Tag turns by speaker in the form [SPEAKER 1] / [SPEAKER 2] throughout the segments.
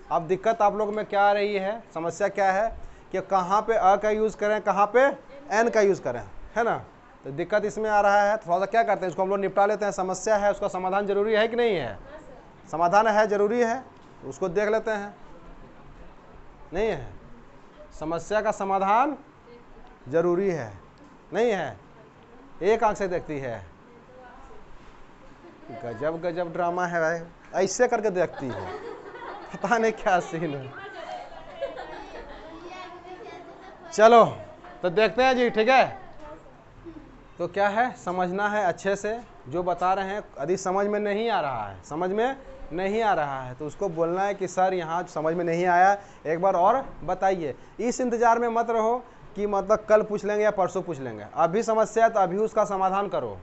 [SPEAKER 1] अब दिक्कत आप लोग में क्या आ रही है, समस्या क्या है कि कहाँ पे अ का यूज़ करें, कहाँ पे एन का यूज़ करें, है ना। तो दिक्कत इसमें आ रहा है। थोड़ा सा क्या करते हैं, इसको हम लोग निपटा लेते हैं। समस्या है, उसका समाधान जरूरी है कि नहीं है? समाधान है, जरूरी है, उसको देख लेते हैं। नहीं है, समस्या का समाधान जरूरी है, नहीं है? एक आंख से देखती है, गजब गजब ड्रामा है भाई, ऐसे करके देखती है, पता नहीं क्या सीन है। चलो तो देखते हैं जी, ठीक है। तो क्या है, समझना है अच्छे से जो बता रहे हैं। यदि समझ में नहीं आ रहा है, समझ में नहीं आ रहा है, तो उसको बोलना है कि सर यहाँ समझ में नहीं आया, एक बार और बताइए। इस इंतजार में मत रहो कि मतलब कल पूछ लेंगे या परसों पूछ लेंगे। अभी समस्या है तो अभी उसका समाधान करो,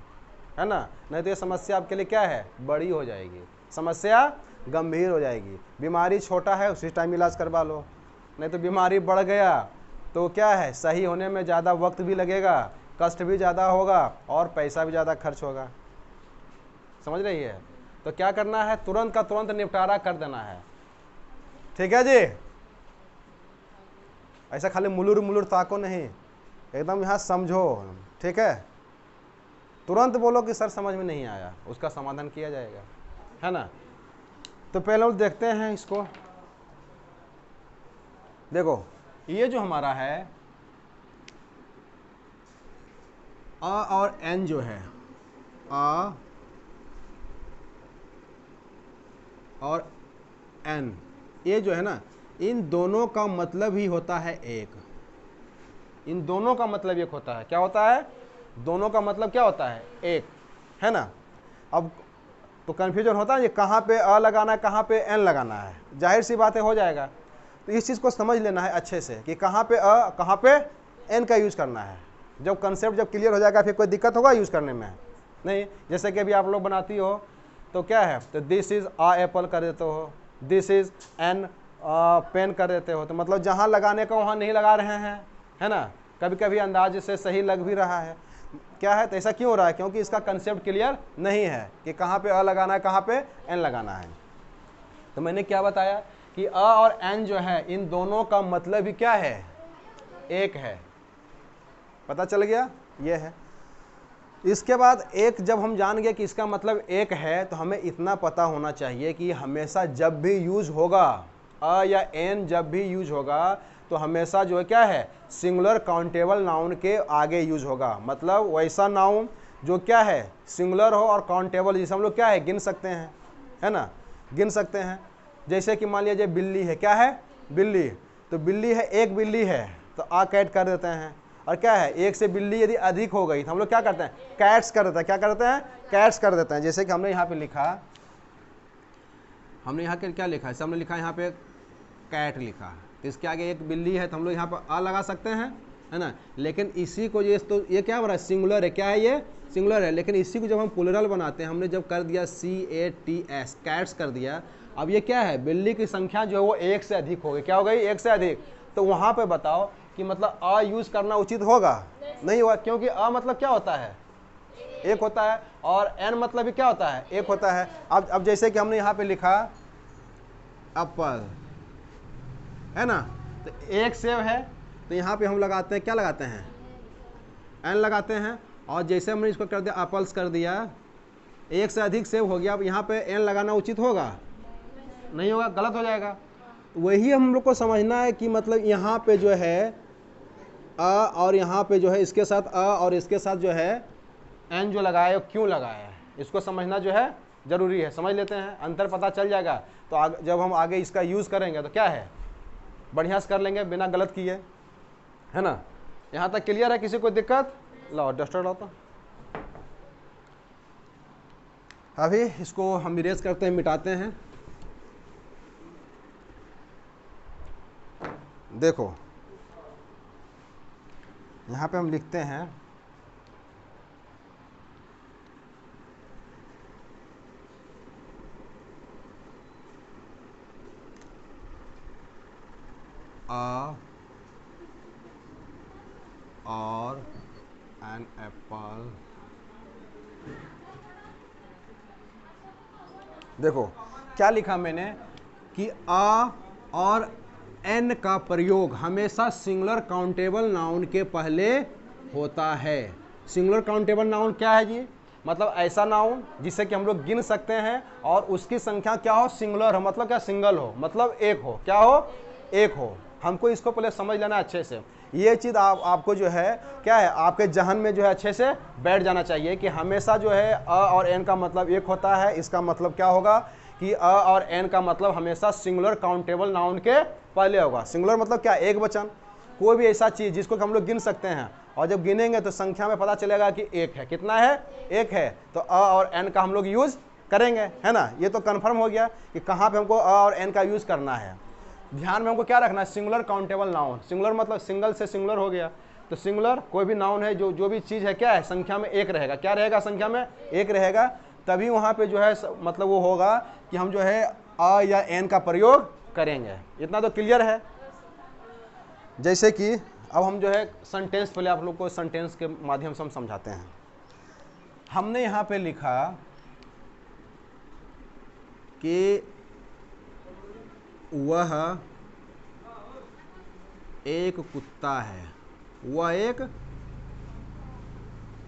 [SPEAKER 1] है ना। नहीं तो ये समस्या आपके लिए क्या है, बड़ी हो जाएगी, समस्या गंभीर हो जाएगी। बीमारी छोटा है, उसी टाइम इलाज करवा लो। नहीं तो बीमारी बढ़ गया तो क्या है, सही होने में ज़्यादा वक्त भी लगेगा, कष्ट भी ज़्यादा होगा और पैसा भी ज़्यादा खर्च होगा। समझ रही है? तो क्या करना है, तुरंत का तुरंत निपटारा कर देना है, ठीक है जी। ऐसा खाली मुलुर मुलुर ताको नहीं, एकदम यहाँ समझो, ठीक है। तुरंत बोलो कि सर समझ में नहीं आया, उसका समाधान किया जाएगा, है ना। तो पहले हम देखते हैं इसको। देखो ये जो हमारा है अ और एन जो है, अ और एन, ये जो है ना, इन दोनों का मतलब ही होता है एक। इन दोनों का मतलब एक होता है, क्या होता है, दोनों का मतलब क्या होता है, एक, है ना। अब तो कन्फ्यूजन होता है ये कहाँ पे अ लगाना है, कहाँ पे एन लगाना है, जाहिर सी बात है हो जाएगा। तो इस चीज़ को समझ लेना है अच्छे से कि कहाँ पे अ, कहाँ पे एन का यूज़ करना है। जब कंसेप्ट जब क्लियर हो जाएगा फिर कोई दिक्कत होगा यूज़ करने में नहीं। जैसे कि अभी आप लोग बनाती हो तो क्या है, तो दिस इज़ अ एप्पल कर देते हो, दिस इज़ एन पेन कर देते हो। तो मतलब जहाँ लगाने का वहाँ नहीं लगा रहे हैं, है ना। कभी कभी अंदाज से सही लग भी रहा है, क्या है, तो ऐसा क्यों हो रहा है, क्योंकि इसका कंसेप्ट क्लियर नहीं है कि कहाँ पे अ लगाना है, कहाँ पे एन लगाना है। तो मैंने क्या बताया कि अ और एन जो है, इन दोनों का मतलब ही क्या है, एक है। पता चल गया, ये है। इसके बाद एक जब हम जान गए कि इसका मतलब एक है, तो हमें इतना पता होना चाहिए कि हमेशा जब भी यूज होगा अ या एन, जब भी यूज होगा तो हमेशा जो है क्या है, सिंगुलर काउंटेबल नाउन के आगे यूज होगा। मतलब वैसा नाउन जो क्या है, सिंगुलर हो और काउंटेबल, जिसे हम लोग क्या है, गिन सकते हैं, है ना, गिन सकते हैं। जैसे कि मान लीजिए बिल्ली है, क्या है, बिल्ली, तो बिल्ली है, एक बिल्ली है तो आ कैट कर देते हैं। और क्या है, एक से बिल्ली यदि अधिक हो गई तो हम लोग क्या करते हैं, कैट्स कर देते हैं। क्या करते हैं, कैट्स कर देते हैं। जैसे कि हमने यहाँ पे लिखा, हमने यहाँ पे क्या लिखा है, हमने लिखा यहाँ पे कैट लिखा, तो इसके आगे एक बिल्ली है तो हम लोग यहाँ पर आ लगा सकते हैं, है ना। लेकिन इसी को ये तो ये क्या बना, सिंगुलर है, क्या है ये, सिंगुलर है। लेकिन इसी को जब हम प्लूरल बनाते हैं, हमने जब कर दिया CATS, कैट्स कर दिया, अब ये क्या है, बिल्ली की संख्या जो है वो एक से अधिक हो गई, क्या हो गई, एक से अधिक। तो वहाँ पे बताओ कि मतलब अ यूज करना उचित होगा, नहीं होगा, क्योंकि अ मतलब क्या होता है, एक होता है, और एन मतलब भी क्या होता है, एक होता है। अब जैसे कि हमने यहाँ पे लिखा एप्पल, है ना, तो एक सेब है तो यहाँ पे हम लगाते हैं, क्या लगाते हैं, एन लगाते हैं। और जैसे हमने इसको कर दिया एप्पल्स कर दिया, एक से अधिक सेब हो गया, अब यहाँ पे एन लगाना उचित होगा, नहीं होगा, गलत हो जाएगा। वही हम लोग को समझना है कि मतलब यहाँ पे जो है अ, और यहाँ पे जो है इसके साथ अ और इसके साथ जो है एन जो लगाया क्यों लगाया है, इसको समझना जो है जरूरी है। समझ लेते हैं, अंतर पता चल जाएगा। तो जब हम आगे इसका यूज़ करेंगे तो क्या है, बढ़िया से कर लेंगे बिना गलत किए, है ना। यहाँ तक क्लियर है, किसी को दिक्कत, लाओ डस्टर लाओ। तो अभी इसको हम इरेज करते हैं, मिटाते हैं। देखो यहाँ पे हम लिखते हैं अ और एन एप्पल। देखो क्या लिखा मैंने कि अ और एन का प्रयोग हमेशा सिंगुलर काउंटेबल नाउन के पहले होता है। सिंगुलर काउंटेबल नाउन क्या है जी? मतलब ऐसा नाउन जिसे कि हम लोग गिन सकते हैं और उसकी संख्या क्या हो? सिंगुलर हो, मतलब क्या? सिंगल हो, मतलब एक हो। क्या हो? एक हो। हमको इसको पहले समझ लेना अच्छे से। ये चीज़ आपको जो है क्या है, आपके जहन में जो है अच्छे से बैठ जाना चाहिए कि हमेशा जो है अ और एन का मतलब एक होता है। इसका मतलब क्या होगा कि अ और एन का मतलब हमेशा सिंगुलर काउंटेबल नाउन के पहले होगा। सिंगुलर मतलब क्या? एक वचन, कोई भी ऐसा चीज़ जिसको हम लोग गिन सकते हैं, और जब गिनेंगे तो संख्या में पता चलेगा कि एक है। कितना है? एक है। तो अ और एन का हम लोग यूज़ करेंगे, है ना। ये तो कन्फर्म हो गया कि कहाँ पे हमको अ और एन का यूज़ करना है। ध्यान में हमको क्या रखना है? Singular countable noun. सिंगुलर मतलब सिंगल से सिंगुलर हो गया, तो सिंगुलर कोई भी नाउन है जो भी चीज़ है क्या है? संख्या में एक रहेगा। क्या रहेगा? संख्या में एक रहेगा। तभी वहाँ पे जो है मतलब वो होगा कि हम जो है अ या एन का प्रयोग करेंगे। इतना तो क्लियर है। जैसे कि अब हम जो है सेंटेंस, पहले आप लोग को सेंटेंस के माध्यम से हम समझाते हैं। हमने यहाँ पे लिखा कि वह एक कुत्ता है, वह एक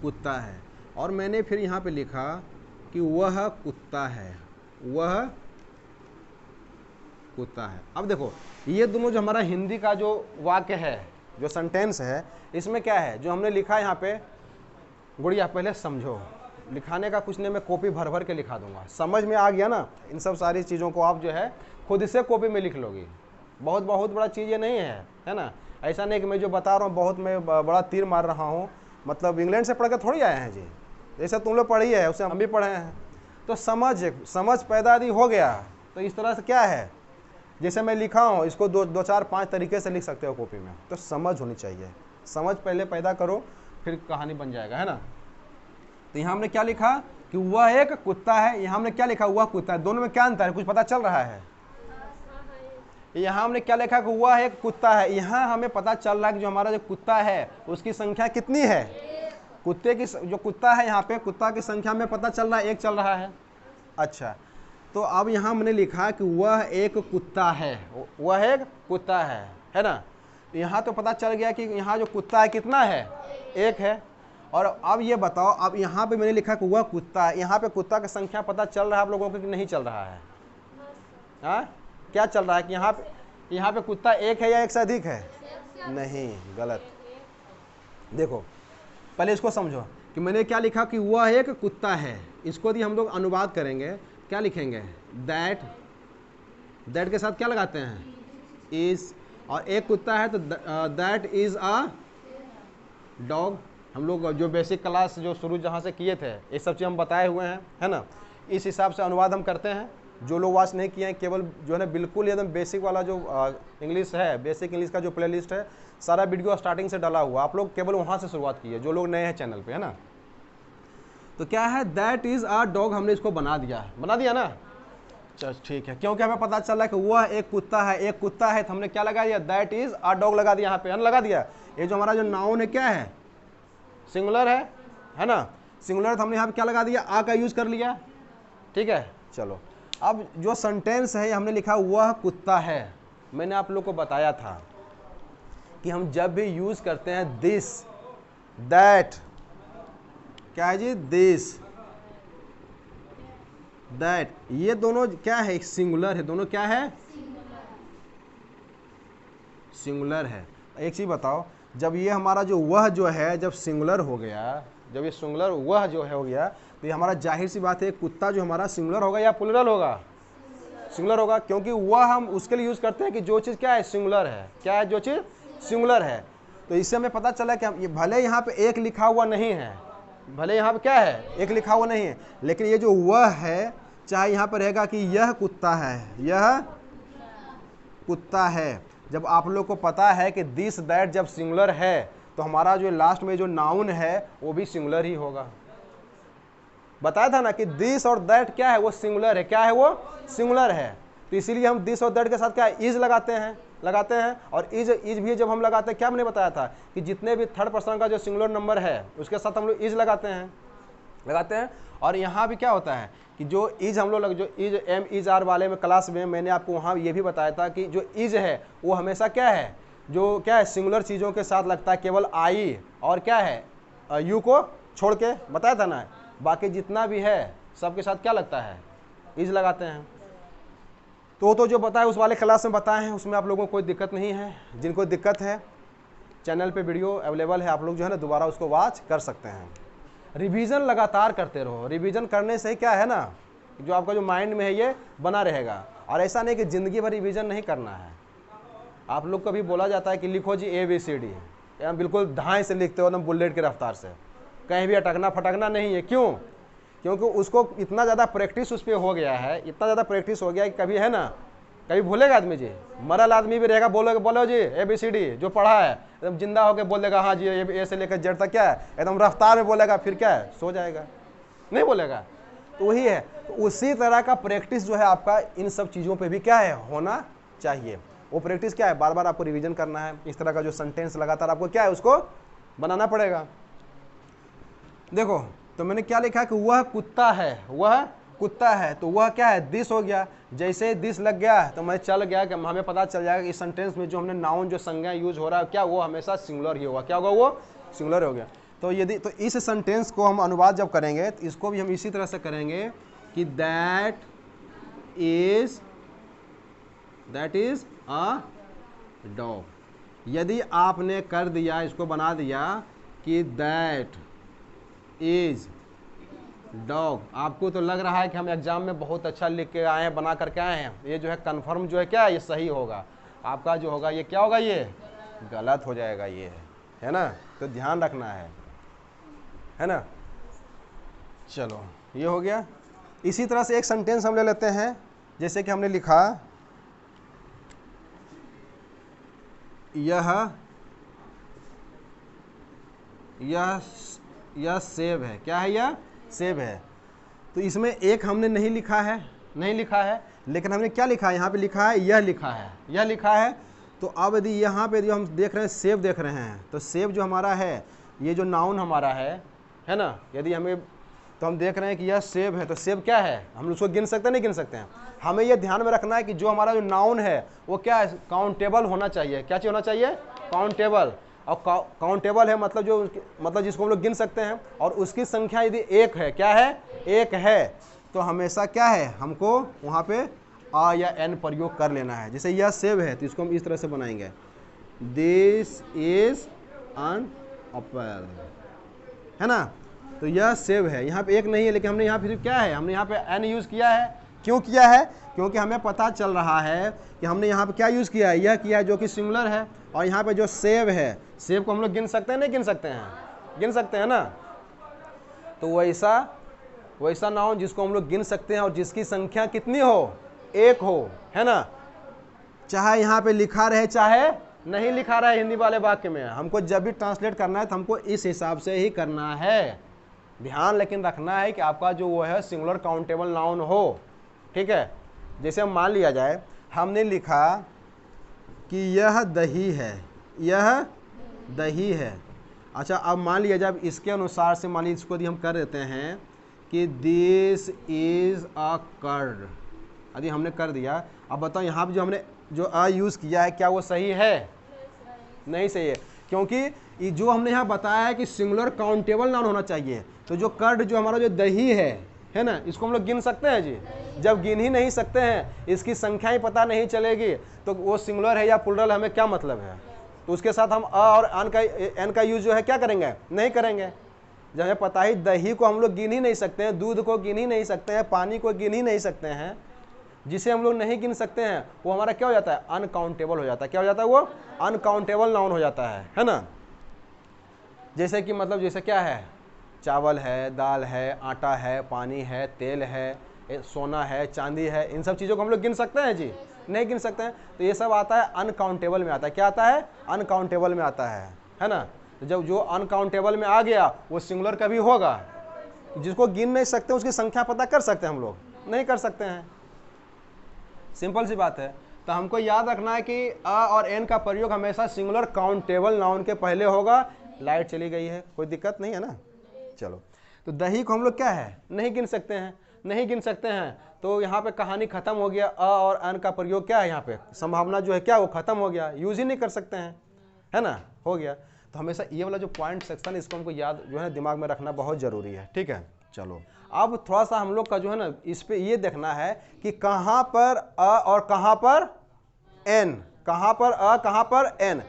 [SPEAKER 1] कुत्ता है, और मैंने फिर यहाँ पे लिखा कि वह कुत्ता है, वह कुत्ता है। अब देखो ये दोनों जो हमारा हिंदी का जो वाक्य है, जो सेंटेंस है, इसमें क्या है जो हमने लिखा है यहाँ पे? गुड़िया पहले समझो, लिखाने का कुछ नहीं, मैं कॉपी भर भर के लिखा दूंगा। समझ में आ गया ना? इन सब सारी चीज़ों को आप जो है खुद से कॉपी में लिख लोगी। बहुत बड़ा चीज़ ये नहीं है ना। ऐसा नहीं कि मैं जो बता रहा हूँ बहुत मैं बड़ा तीर मार रहा हूँ। मतलब इंग्लैंड से पढ़ के थोड़ी आए हैं जी, जैसा तुम लोग पढ़ी है उसे हम भी पढ़े हैं। तो समझ पैदा यदि हो गया तो इस तरह से क्या है, जैसे मैं लिखा हूँ इसको दो चार पाँच तरीके से लिख सकते हो कॉपी में। तो समझ होनी चाहिए, समझ पहले पैदा करो, फिर कहानी बन जाएगा, है ना। तो यहाँ हमने क्या लिखा कि वह एक कुत्ता है, यहाँ हमने क्या लिखा? वह कुत्ता है। दोनों में क्या अंतर है? कुछ पता चल रहा है? यहाँ हमने क्या लिखा कि वह एक कुत्ता है। यहाँ हमें पता चल रहा है कि जो हमारा जो कुत्ता है उसकी संख्या कितनी है? कुत्ते की जो कुत्ता है यहाँ पे, कुत्ता की संख्या में पता चल रहा है एक चल रहा है। अच्छा, तो अब यहाँ हमने लिखा कि वह एक कुत्ता है, वह एक कुत्ता है ना। यहाँ तो पता चल गया कि यहाँ जो कुत्ता है कितना है? एक है। और अब ये बताओ, अब यहाँ पे मैंने लिखा कि वह कुत्ता है, यहाँ पे कुत्ता की संख्या पता चल रहा है आप लोगों को कि नहीं चल रहा है? हाँ, क्या चल रहा है कि यहाँ पे कुत्ता एक है या एक से अधिक है? नहीं, गलत। देखो पहले इसको समझो कि मैंने क्या लिखा कि वह एक कुत्ता है। इसको यदि हम लोग अनुवाद करेंगे क्या लिखेंगे? दैट के साथ क्या लगाते हैं? इज। और एक कुत्ता है तो दैट इज अ डॉग। हम लोग जो बेसिक क्लास जो शुरू जहाँ से किए थे ये सब चीज़ हम बताए हुए हैं, है ना। इस हिसाब से अनुवाद हम करते हैं। जो लोग वॉच नहीं किए हैं, केवल जो है ना बिल्कुल एकदम बेसिक वाला जो इंग्लिश है, बेसिक इंग्लिश का जो प्लेलिस्ट है, सारा वीडियो स्टार्टिंग से डाला हुआ, आप लोग केवल वहाँ से शुरुआत कीजिए जो लोग नए हैं चैनल पे, है ना। तो क्या है? दैट इज़ अ डॉग, हमने इसको बना दिया ना। चल ठीक है, क्योंकि हमें पता चला कि वह एक कुत्ता है, एक कुत्ता है, तो हमने क्या लगा दिया? दैट इज़ अ डॉग लगा दिया यहाँ पे, लगा दिया। ये जो हमारा जो नाउन है क्या है? सिंगुलर है ना। सिंगुलर, तो हमने यहाँ पे क्या लगा दिया? आ का यूज़ कर लिया। ठीक है, चलो अब जो सेंटेंस है हमने लिखा वह कुत्ता है। मैंने आप लोग को बताया था कि हम जब भी यूज़ करते हैं दिस, दैट, क्या है जी? दिस, दैट, ये दोनों क्या है? सिंगुलर है। दोनों क्या है? सिंगुलर है। एक चीज़ बताओ, जब ये हमारा जो वह जो है जब सिंगुलर हो गया, जब ये सिंगुलर वह जो है हो गया, तो ये हमारा जाहिर सी बात है कुत्ता जो हमारा सिंगुलर होगा या प्लुरल होगा? सिंगुलर होगा, क्योंकि वह हम उसके लिए यूज़ करते हैं कि जो चीज़ क्या है? सिंगुलर है। क्या है? जो चीज़ सिंगुलर है। तो इससे हमें पता चला कि ये भले यहाँ पे एक लिखा हुआ नहीं है, भले यहाँ पे क्या है? एक लिखा हुआ नहीं है, लेकिन ये जो वह है, चाहे यहाँ पर रहेगा कि यह कुत्ता है, यह कुत्ता है। जब आप लोग को पता है कि दिस दैट जब सिंगुलर है तो हमारा जो लास्ट में जो नाउन है वो भी सिंगुलर ही होगा। बताया था ना कि दिस और दैट क्या है? वो सिंगुलर है। क्या है? वो सिंगुलर है। तो इसीलिए हम दिस और दैट के साथ क्या है? इज लगाते हैं। और इज भी जब हम लगाते हैं, क्या हमने बताया था कि जितने भी थर्ड पर्सन का जो सिंगुलर नंबर है उसके साथ हम लोग इज लगाते हैं। लगाते हैं। और यहाँ भी क्या होता है कि जो इज हम लोग जो इज एम इज आर वाले में क्लास में मैंने आपको वहाँ ये भी बताया था कि जो इज है वो हमेशा क्या है, जो क्या है सिंगुलर चीज़ों के साथ लगता है, केवल आई और क्या है यू को छोड़ के, बताया था ना। बाकी जितना भी है सबके साथ क्या लगता है, इज लगाते हैं। तो जो बताया उस वाले क्लास में बताए हैं, उसमें आप लोगों को कोई दिक्कत नहीं है। जिनको दिक्कत है चैनल पे वीडियो अवेलेबल है, आप लोग जो है ना दोबारा उसको वॉच कर सकते हैं। रिवीजन लगातार करते रहो। रिवीजन करने से क्या है ना, जो आपका जो माइंड में है ये बना रहेगा। और ऐसा नहीं कि ज़िंदगी भर रिवीजन नहीं करना है। आप लोग को भी बोला जाता है कि लिखो जी ABCD, यहाँ बिल्कुल धाए से लिखते हो एकदम बुलेट की रफ्तार से, कहीं भी अटकना फटकना नहीं है। क्यों? क्योंकि उसको इतना ज़्यादा प्रैक्टिस उस पर हो गया है, इतना ज़्यादा प्रैक्टिस हो गया है कि कभी है ना, कभी भूलेगा आदमी जी, मरल आदमी भी रहेगा, बोलो जी ABCD जो पढ़ा है एकदम जिंदा होकर बोल देगा हाँ जी ए से लेकर जेड तक क्या है, एकदम रफ्तार में बोलेगा, फिर क्या है सो जाएगा, नहीं बोलेगा। तो वही है, तो उसी तरह का प्रैक्टिस जो है आपका इन सब चीज़ों पे भी क्या है होना चाहिए। वो प्रैक्टिस क्या है, बार बार आपको रिवीजन करना है। इस तरह का जो सेंटेंस लगातार आपको क्या है उसको बनाना पड़ेगा। देखो तो मैंने क्या लिखा कि वह कुत्ता है, वह कुत्ता है, तो वह क्या है, दिस हो गया। जैसे दिस लग गया तो मैं चल गया कि हमें पता चल जाएगा कि इस सेंटेंस में जो हमने नाउन जो संज्ञा यूज हो रहा है क्या वो हमेशा सिंगुलर ही होगा। क्या होगा, वो सिंगुलर हो गया। तो यदि तो इस सेंटेंस को हम अनुवाद जब करेंगे तो इसको भी हम इसी तरह से करेंगे कि दैट इज अ डॉग। यदि आपने कर दिया, इसको बना दिया कि दैट इज डॉग, आपको तो लग रहा है कि हम एग्जाम में बहुत अच्छा लिख के आए हैं, बना करके आए हैं, ये जो है कन्फर्म जो है क्या ये सही होगा। आपका जो होगा ये क्या होगा, ये गलत हो जाएगा, ये है ना। तो ध्यान रखना है ना। चलो ये हो गया। इसी तरह से एक सेंटेंस हम ले लेते हैं, जैसे कि हमने लिखा यह सेब है। क्या है, यह सेब है। तो इसमें एक हमने नहीं लिखा है, लेकिन हमने क्या लिखा है, यहाँ पे लिखा है यह लिखा है। तो अब यदि यहाँ पे जो हम देख रहे हैं सेब देख रहे हैं, तो सेब जो हमारा है ये जो नाउन हमारा है ना, यदि हमें तो हम देख रहे हैं कि यह सेब है, तो सेब क्या है, हम उसको गिन सकते हैं नहीं गिन सकते हैं। हमें यह ध्यान में रखना है कि जो हमारा जो नाउन है वो क्या है, काउंटेबल होना चाहिए। क्या चीज़ होना चाहिए, काउंटेबल। और काउंटेबल है मतलब जिसको हम लोग गिन सकते हैं, और उसकी संख्या यदि एक है, क्या है, एक है, तो हमेशा क्या है, हमको वहाँ पे आ या एन प्रयोग कर लेना है। जैसे यह सेब है तो इसको हम इस तरह से बनाएंगे, दिस इज एन एप्पल, है ना। तो यह सेब है, यहाँ पे एक नहीं है, लेकिन हमने यहाँ फिर क्या है, हमने यहाँ पे एन यूज़ किया है। क्यों किया है, क्योंकि हमें पता चल रहा है कि हमने यहाँ पे क्या यूज़ किया है, यह किया है जो कि सिंगुलर है। और यहाँ पे जो सेब है, सेब को हम लोग गिन सकते हैं नहीं गिन सकते हैं, गिन सकते हैं ना। तो वैसा नाउन जिसको हम लोग गिन सकते हैं और जिसकी संख्या कितनी हो, एक हो, है ना। चाहे यहाँ पे लिखा रहे चाहे नहीं लिखा रहा है हिंदी वाले वाक्य में, हमको जब भी ट्रांसलेट करना है तो हमको इस हिसाब से ही करना है। ध्यान लेकिन रखना है कि आपका जो वो है सिंगुलर काउंटेबल नाउन हो, ठीक है। जैसे हम मान लिया जाए, हमने लिखा कि यह दही है, अच्छा अब मान लिया जाए इसके अनुसार से, मान लीजिए इसको यदि हम कर देते हैं कि दिस इज अ कर्ड, यदि हमने कर दिया। अब बताओ यहाँ पे जो हमने जो अ यूज़ किया है क्या वो सही है, नहीं सही है, क्योंकि जो हमने यहाँ बताया है कि सिंगुलर काउंटेबल नाउन होना चाहिए। तो जो कर्ड जो हमारा जो दही है ना, इसको हम लोग गिन सकते हैं जी। जब गिन ही नहीं सकते हैं, इसकी संख्या ही पता नहीं चलेगी, तो वो सिंगुलर है या प्लुरल हमें क्या मतलब है। तो उसके साथ हम अ और एन का यूज जो है क्या करेंगे, नहीं करेंगे। जब हमें पता ही दही को हम लोग गिन ही नहीं सकते हैं, दूध को गिन ही नहीं सकते हैं, पानी को गिन ही नहीं सकते हैं, जिसे हम लोग नहीं गिन सकते हैं वो हमारा क्या हो जाता है, अनकाउंटेबल हो जाता है। क्या हो जाता है, वो अनकाउंटेबल नाउन हो जाता है ना। जैसे कि मतलब जैसे क्या है, चावल है, दाल है, आटा है, पानी है, तेल है, सोना है, चांदी है, इन सब चीज़ों को हम लोग गिन सकते हैं जी, नहीं गिन सकते हैं। तो ये सब आता है अनकाउंटेबल में आता है। क्या आता है, अनकाउंटेबल में आता है ना। तो जब जो अनकाउंटेबल में आ गया वो सिंगुलर कभी होगा, जिसको गिन नहीं सकते उसकी संख्या पता कर सकते हैं हम लोग, नहीं कर सकते हैं, सिंपल सी बात है। तो हमको याद रखना है कि अ और एन का प्रयोग हमेशा सिंगुलर काउंटेबल नाउन के पहले होगा। लाइट चली गई है, कोई दिक्कत नहीं है ना। चलो तो दही को हम लोग क्या है, नहीं गिन सकते हैं, नहीं गिन सकते हैं। तो यहाँ पे कहानी खत्म हो गया, अ और अन का प्रयोग क्या है, यहाँ पे संभावना जो है क्या वो खत्म हो गया, यूज ही नहीं कर सकते हैं, है ना, हो गया। तो हमेशा ये वाला जो पॉइंट सेक्शन इसको हमको याद जो है दिमाग में रखना बहुत जरूरी है, ठीक है। चलो अब थोड़ा सा हम लोग का जो है ना इस पे ये देखना है कि कहाँ पर अ और कहाँ पर एन, कहाँ पर अ कहाँ पर एन,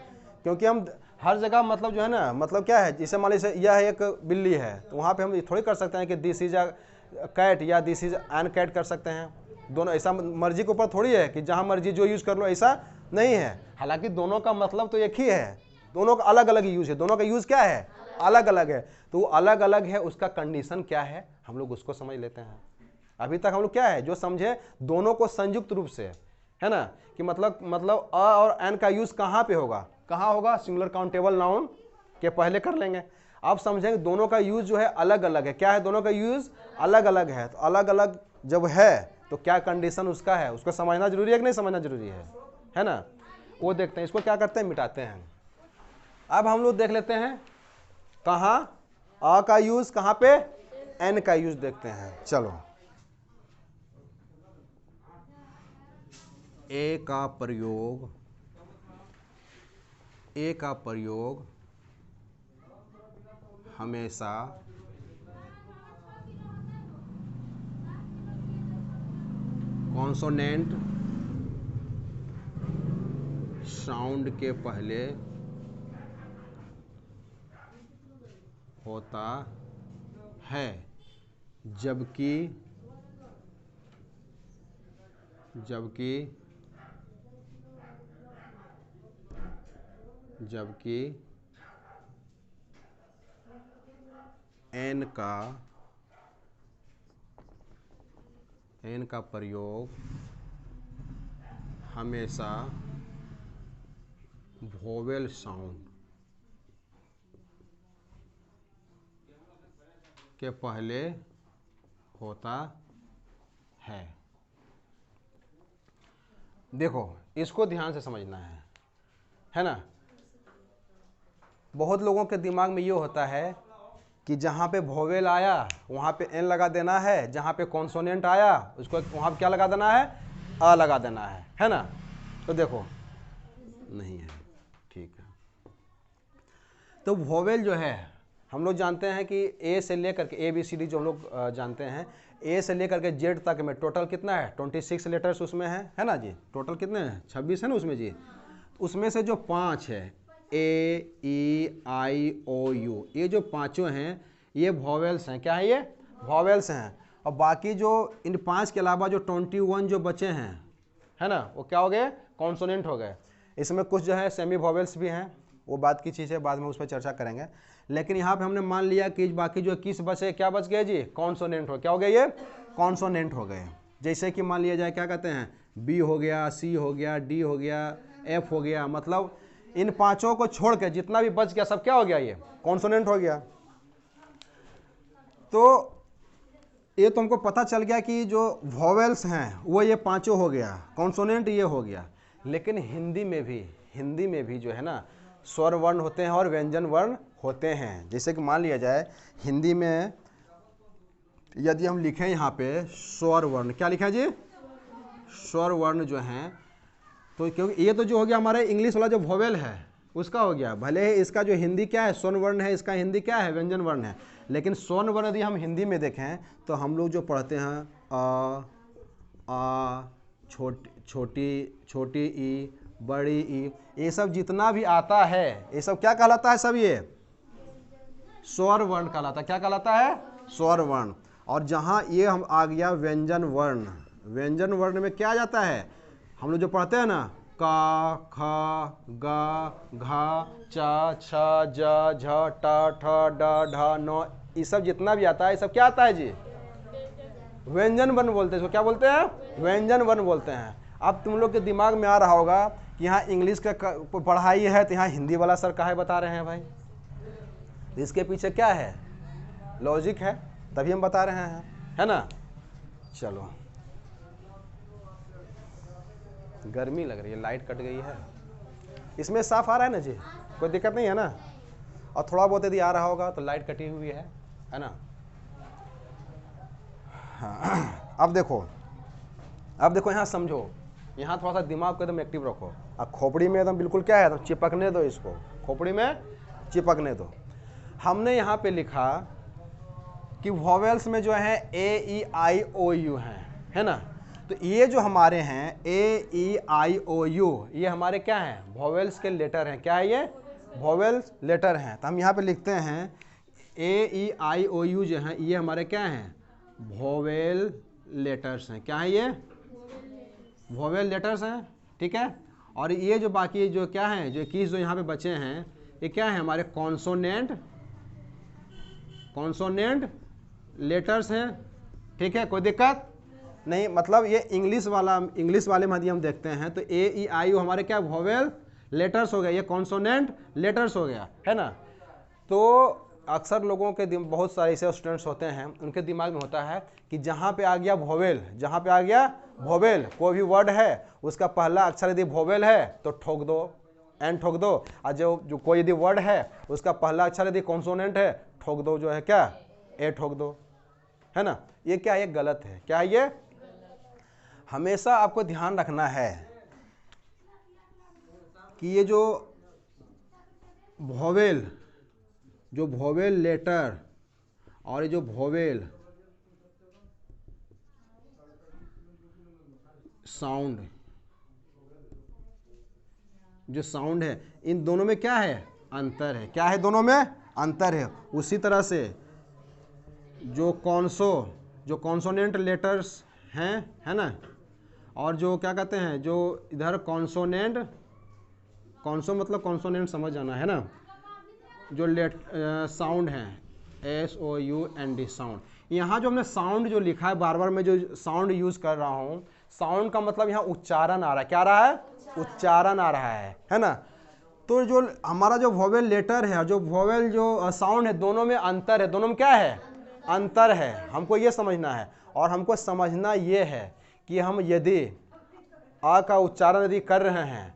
[SPEAKER 1] क्योंकि हम हर जगह मतलब जो है ना मतलब क्या है, जैसे मान लीजिए यह एक बिल्ली है तो वहाँ पे हम थोड़ी कर सकते हैं कि दिस इज अ कैट या दिस इज एन कैट कर सकते हैं, दोनों ऐसा मर्जी के ऊपर थोड़ी है कि जहाँ मर्जी जो यूज़ कर लो, ऐसा नहीं है। हालांकि दोनों का मतलब तो एक ही है, दोनों का अलग अलग यूज है, दोनों का यूज क्या है, अलग अलग है। तो वो अलग अलग है, उसका कंडीशन क्या है हम लोग उसको समझ लेते हैं। अभी तक हम लोग क्या है जो समझे दोनों को संयुक्त रूप से, है ना, कि मतलब अ और एन का यूज कहाँ पे होगा, कहाँ होगा, सिंगुलर काउंटेबल नाउन के पहले कर लेंगे। अब समझेंगे दोनों का यूज जो है अलग अलग है, क्या है, दोनों का यूज अलग अलग है। तो अलग अलग जब है तो क्या कंडीशन उसका है, उसको समझना जरूरी है कि नहीं समझना जरूरी है ना, वो देखते हैं। इसको क्या करते हैं, मिटाते हैं। अब हम लोग देख लेते हैं कहाँ अ का यूज, कहाँ पे एन का यूज देखते हैं। चलो ए का प्रयोग, ए का प्रयोग हमेशा कॉन्सोनेंट साउंड के पहले होता है, जबकि एन का प्रयोग हमेशा वोवेल साउंड के पहले होता है। देखो इसको ध्यान से समझना है ना। बहुत लोगों के दिमाग में ये होता है कि जहाँ पे वोवेल आया वहाँ पे एन लगा देना है, जहाँ पे कॉन्सोनेंट आया उसको वहाँ पे क्या लगा देना है, अ लगा देना है ना। तो देखो नहीं है, ठीक है। तो वोवेल जो है हम लोग जानते हैं कि ए से लेकर के ABCD जो हम लोग जानते हैं, ए से लेकर के जेड तक में टोटल कितना है, 26 लेटर्स उसमें है ना जी। टोटल कितने हैं, 26 है ना उसमें जी। उसमें से जो 5 है AEIOU, ये जो पांचों हैं ये वोवेल्स हैं। क्या है ये, वोवेल्स हैं। और बाकी जो इन 5 के अलावा जो 21 जो बचे हैं, है ना, वो क्या हो गए, कॉन्सोनेंट हो गए। इसमें कुछ जो है सेमी वोवेल्स भी हैं, वो बात की चीज़ है, बाद में उस पर चर्चा करेंगे। लेकिन यहाँ पे हमने मान लिया कि बाकी जो 21 बचे, क्या बच गए जी, कॉन्सोनेंट हो, क्या हो गए ये, कॉन्सोनेंट हो गए। जैसे कि मान लिया जाए क्या कहते हैं, B हो गया, C हो गया, D हो गया, F हो गया, मतलब इन पांचों को छोड़ के जितना भी बच गया सब क्या हो गया, ये कॉन्सोनेंट हो गया। तो ये तो हमको पता चल गया कि जो वोवेल्स हैं वो ये पांचों हो गया, कॉन्सोनेंट ये हो गया। लेकिन हिंदी में भी जो है ना स्वर वर्ण होते हैं और व्यंजन वर्ण होते हैं। जैसे कि मान लिया जाए हिंदी में यदि हम लिखें यहाँ पे स्वर वर्ण, क्या लिखा है जी, स्वर वर्ण जो हैं, तो क्योंकि ये तो जो हो गया हमारे इंग्लिश वाला जो वोवेल है उसका हो गया। भले ही इसका जो हिंदी क्या है, स्वर्ण वर्ण है, इसका हिंदी क्या है, व्यंजन वर्ण है। लेकिन स्वर्ण वर्ण यदि हम हिंदी में देखें तो हम लोग जो पढ़ते हैं आ, छोटी ई, बड़ी ई, ये सब जितना भी आता है ये सब क्या कहलाता है, सब ये स्वर वर्ण कहलाता है। क्या कहलाता है, स्वर वर्ण। और जहाँ ये हम आ गया व्यंजन वर्ण, व्यंजन वर्ण में क्या आ जाता है, हम लोग जो पढ़ते हैं ना का, ख, ग, घ, च, छ, ज, झ, ट, ठ, ड, ढ, न, ये सब जितना भी आता है ये सब क्या आता है जी, व्यंजन वर्ण बोलते हैं। इसको क्या बोलते हैं, व्यंजन वर्ण बोलते हैं। अब तुम लोग के दिमाग में आ रहा होगा कि यहाँ इंग्लिश का पढ़ाई है तो यहाँ हिंदी वाला सर काहे बता रहे हैं भाई, इसके पीछे क्या है, लॉजिक है, तभी हम बता रहे हैं, है ना। चलो गर्मी लग रही है, लाइट कट गई है। इसमें साफ आ रहा है ना जी, कोई दिक्कत नहीं है ना। और थोड़ा बहुत यदि आ रहा होगा तो लाइट कटी हुई है ना। हाँ अब देखो यहाँ समझो, यहाँ थोड़ा सा दिमाग को एकदम एक्टिव रखो। अब खोपड़ी में एकदम बिल्कुल क्या है, तो चिपकने दो इसको, खोपड़ी में चिपकने दो। हमने यहाँ पे लिखा कि वॉवेल्स में जो है ए ई आई ओ यू है ना। तो ये जो हमारे हैं ए ई आई ओ यू, ये हमारे क्या हैं, वॉवेल्स के लेटर हैं। क्या है ये, वॉवेल्स लेटर हैं। तो हम यहाँ पे लिखते हैं ए ई आई ओ यू जो हैं ये हमारे क्या हैं, वॉवेल लेटर्स हैं। क्या है ये, वॉवेल लेटर्स हैं, ठीक है। और ये जो बाकी जो क्या हैं, जो 21 जो यहाँ पे बचे हैं, ये क्या है, हमारे कॉन्सोनेंट लेटर्स हैं, ठीक है। कोई दिक्कत नहीं, मतलब ये इंग्लिश वाले में यदि हम देखते हैं तो ए ई आई यू हमारे क्या वॉवेल लेटर्स हो गए, ये कॉन्सोनेंट लेटर्स हो गया, है ना। तो अक्सर लोगों के बहुत सारे ऐसे स्टूडेंट्स होते हैं, उनके दिमाग में होता है कि जहाँ पे आ गया वॉवेल, जहाँ पे आ गया वॉवेल, कोई भी वर्ड है उसका पहला अक्षर यदि वॉवेल है तो ठोक दो, एन ठोक दो। और जो कोई यदि वर्ड है उसका पहला अक्षर यदि कॉन्सोनेंट है, ठोक दो जो है क्या, ए ठोक दो, है ना। ये क्या, ये गलत है। क्या है ये, हमेशा आपको ध्यान रखना है कि ये जो वॉवेल लेटर और ये जो वॉवेल साउंड, जो साउंड है, इन दोनों में क्या है, अंतर है। क्या है, दोनों में अंतर है। उसी तरह से जो कॉन्सोनेंट लेटर्स हैं, है ना, और जो क्या कहते हैं, जो इधर मतलब कॉन्सोनेंट समझ जाना है ना, जो साउंड हैं SOUND साउंड। यहाँ जो हमने साउंड जो लिखा है, बार बार मैं जो साउंड यूज कर रहा हूँ, साउंड का मतलब यहाँ उच्चारण आ रहा है। क्या आ रहा है, उच्चारण आ रहा है ना। तो जो हमारा जो वॉवेल लेटर है और जो वॉवेल जो साउंड है, दोनों में अंतर है। दोनों में क्या है, अंतर है। हमको ये समझना है, और हमको समझना ये है कि हम यदि आ का उच्चारण यदि कर रहे हैं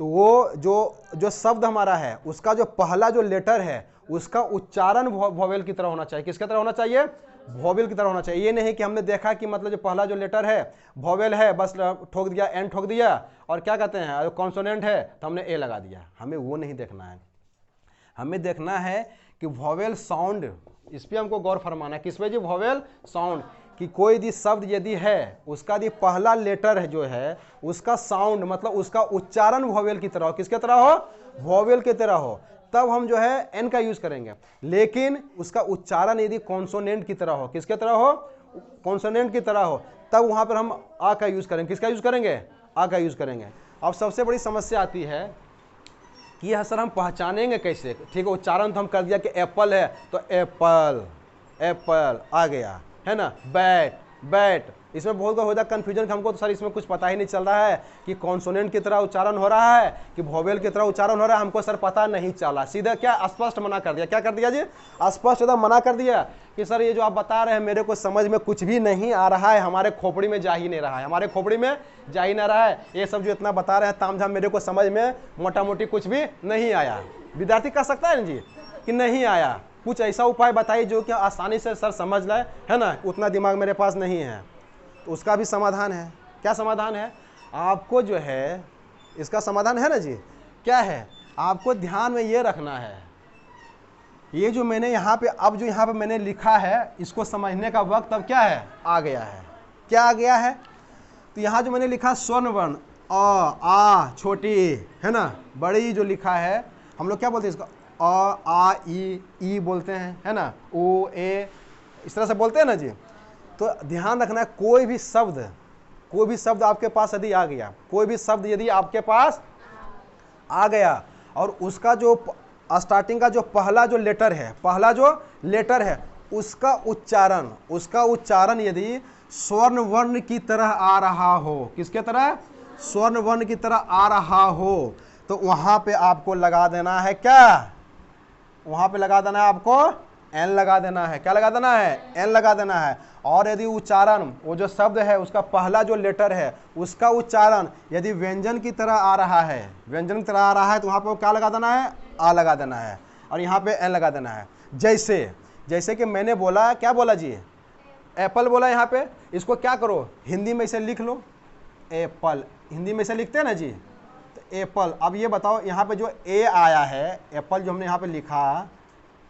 [SPEAKER 1] तो वो जो शब्द हमारा है उसका जो पहला जो लेटर है उसका उच्चारण वॉवेल की तरह होना चाहिए। किसकी तरह होना चाहिए, वॉवेल की तरह होना चाहिए। ये नहीं कि हमने देखा कि मतलब जो पहला जो लेटर है वॉवेल है, बस ठोक दिया, एन ठोक दिया, और क्या कहते हैं कॉन्सोनेंट है तो हमने ए लगा दिया। हमें वो नहीं देखना है। हमें देखना है कि वॉवेल साउंड, इस पर हमको गौर फरमाना है। किस पे जी, वॉवेल साउंड, कि कोई यदि शब्द यदि है उसका यदि पहला लेटर है जो है उसका साउंड मतलब उसका उच्चारण वॉवेल की तरह हो। किसके तरह हो, वॉवेल की तरह हो, तब हम जो है एन का यूज करेंगे। लेकिन उसका उच्चारण यदि कॉन्सोनेंट की तरह हो, किसके तरह हो, कॉन्सोनेंट की तरह हो, तब वहां पर हम आ का यूज करेंगे। किसका यूज करेंगे, आ का यूज करेंगे। अब सबसे बड़ी समस्या आती है कि यह सर हम पहचानेंगे कैसे। ठीक है, उच्चारण तो हम कर दिया कि एप्पल है तो एप्पल, एप्पल आ गया, है ना। बैट, इसमें बहुत हो जाता कंफ्यूजन कि हमको तो सर इसमें कुछ पता ही नहीं चल रहा है कि कॉन्सोनेंट की तरह उच्चारण हो रहा है कि वॉवेल की तरह उच्चारण हो रहा है, हमको सर पता नहीं चला। सीधा क्या, स्पष्ट मना कर दिया। क्या कर दिया जी, स्पष्ट एकदम मना कर दिया कि सर ये जो आप बता रहे हैं मेरे को समझ में कुछ भी नहीं आ रहा है, हमारे खोपड़ी में जा ही नहीं रहा है, हमारे खोपड़ी में जा ही नहीं रहा है। ये सब जो इतना बता रहे हैं तामझाम, मेरे को समझ में मोटा मोटी कुछ भी नहीं आया। विद्यार्थी कह सकता है ना जी कि नहीं आया, कुछ ऐसा उपाय बताइए जो कि आसानी से सर समझ लें, है ना। उतना दिमाग मेरे पास नहीं है। तो उसका भी समाधान है। क्या समाधान है, आपको जो है इसका समाधान है ना जी, क्या है, आपको ध्यान में ये रखना है, ये जो मैंने यहाँ पे अब जो यहाँ पे मैंने लिखा है इसको समझने का वक्त अब क्या है, आ गया है। क्या आ गया है, तो यहाँ जो मैंने लिखा स्वर्ण वर्ण आ छोटी, है ना, बड़ी जो लिखा है, हम लोग क्या बोलते हैं इसको, आ ई बोलते हैं, है ना, ओ ए, इस तरह से बोलते हैं ना जी। तो ध्यान रखना है, कोई भी शब्द आपके पास यदि आ गया, कोई भी शब्द यदि आपके पास आ गया और उसका जो स्टार्टिंग का जो पहला जो लेटर है उसका उच्चारण यदि स्वर्ण वर्ण की तरह आ रहा हो, किसके तरह, स्वर्ण वर्ण की तरह आ रहा हो, तो वहां पे आपको लगा देना है क्या, वहां पे लगा देना है आपको एन लगा देना है। क्या लगा देना है, एन लगा देना है। और यदि उच्चारण, वो जो शब्द है उसका पहला जो लेटर है उसका उच्चारण यदि व्यंजन की तरह आ रहा है, तो वहां पे क्या लगा देना है, आ लगा देना है, और यहाँ पे एन लगा देना है। जैसे कि मैंने बोला, क्या बोला जी, एप्पल बोला यहाँ पे, इसको क्या करो हिंदी में इसे लिख लो एप्पल, हिंदी में इसे लिखते हैं ना जी, तो एप्पल। अब ये बताओ यहाँ पे जो ए आया है, एप्पल जो हमने यहाँ पे लिखा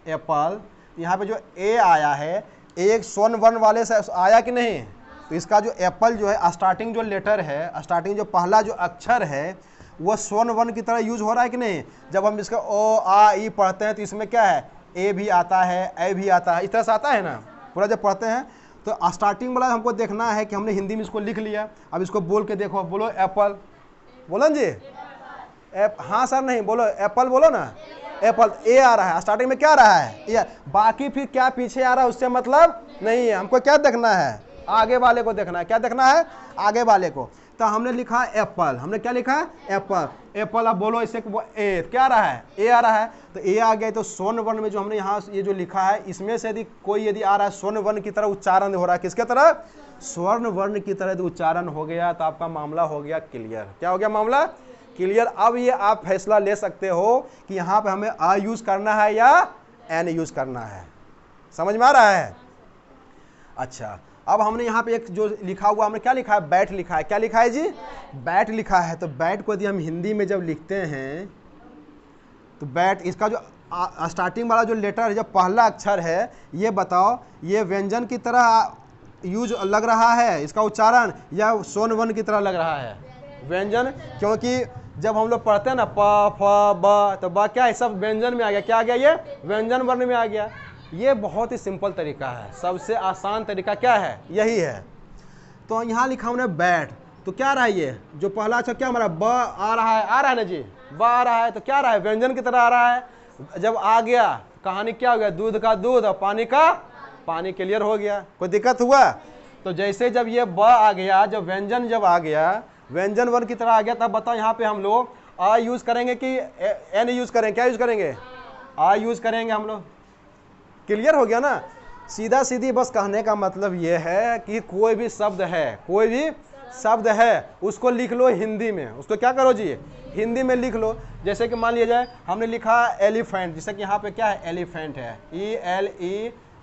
[SPEAKER 1] एप्पल, यहाँ पे जो ए आया है एक स्वर्ण वर्ण वाले से आया कि नहीं, तो इसका जो एप्पल जो है स्टार्टिंग जो लेटर है, स्टार्टिंग जो पहला जो अक्षर है वो स्वर्ण वर्ण की तरह यूज हो रहा है कि नहीं। जब हम इसका ओ आ ई पढ़ते हैं तो इसमें क्या है, ए भी आता है, ए भी आता है, इस तरह से आता है ना पूरा जब पढ़ते हैं। तो स्टार्टिंग वाला हमको देखना है कि हमने हिंदी में इसको लिख लिया। अब इसको बोल के देखो, बोलो एप्पल, बोलो जी हाँ सर नहीं, बोलो एप्पल, बोलो ना एप्पल। ए आ रहा है, स्टार्टिंग में क्या आ रहा है ए, बाकी फिर क्या पीछे आ रहा है उससे मतलब नहीं है, हमको क्या देखना है आगे वाले को देखना है। क्या देखना है आगे वाले को। तो हमने लिखा एप्पल, हमने क्या लिखा एप्पल, एप्पल। अब बोलो इसे ए, क्या आ रहा है ए आ रहा है, तो ए आ गया। तो स्वर्ण वर्ण में जो हमने यहाँ ये जो लिखा है इसमें से यदि कोई यदि आ रहा है स्वर्ण वर्ण की तरह उच्चारण हो रहा है, किसके तरह स्वर्ण वर्ण की तरह उच्चारण हो गया, तो आपका मामला हो गया क्लियर। क्या हो गया मामला क्लियर। अब ये आप फैसला ले सकते हो कि यहाँ पे हमें आ यूज करना है या एन यूज करना है। समझ में आ रहा है। अच्छा, अब हमने यहाँ पे एक जो लिखा हुआ, हमने क्या लिखा है बैट लिखा है। क्या लिखा है जी बैट लिखा है। तो बैट को यदि हम हिंदी में जब लिखते हैं तो बैट, इसका जो स्टार्टिंग वाला जो लेटर है, जो पहला अक्षर है, ये बताओ ये व्यंजन की तरह यूज लग रहा है इसका उच्चारण या स्वर्ण वर्ण की तरह लग रहा है व्यंजन। क्योंकि जब हम लोग पढ़ते हैं ना प फ ब, तो ब क्या है सब व्यंजन में आ गया। क्या आ गया ये व्यंजन वर्ण में आ गया। ये बहुत ही सिंपल तरीका है, सबसे आसान तरीका क्या है यही है। तो यहाँ लिखा हमने बैट, तो क्या आ रहा है ये जो पहला अक्षर क्या हमारा ब आ रहा है ना जी, ब आ रहा है, तो क्या आ रहा है व्यंजन की तरह आ रहा है। जब आ गया कहानी क्या हो गया, दूध का दूध और पानी का पानी, क्लियर हो गया। कोई दिक्कत हुआ। तो जैसे जब ये ब आ गया, जब व्यंजन जब आ गया, व्यंजन वर्ण की तरह आ गया, तब बताओ यहाँ पे हम लोग आ यूज करेंगे कि एन यूज करेंगे। क्या यूज करेंगे आ यूज करेंगे हम लोग। क्लियर हो गया ना। सीधा सीधी बस कहने का मतलब ये है कि कोई भी शब्द है, कोई भी शब्द है उसको लिख लो हिंदी में। उसको क्या करो जी हिंदी में लिख लो। जैसे कि मान लिया जाए हमने लिखा एलिफेंट, जैसे कि यहाँ पे क्या है एलिफेंट है,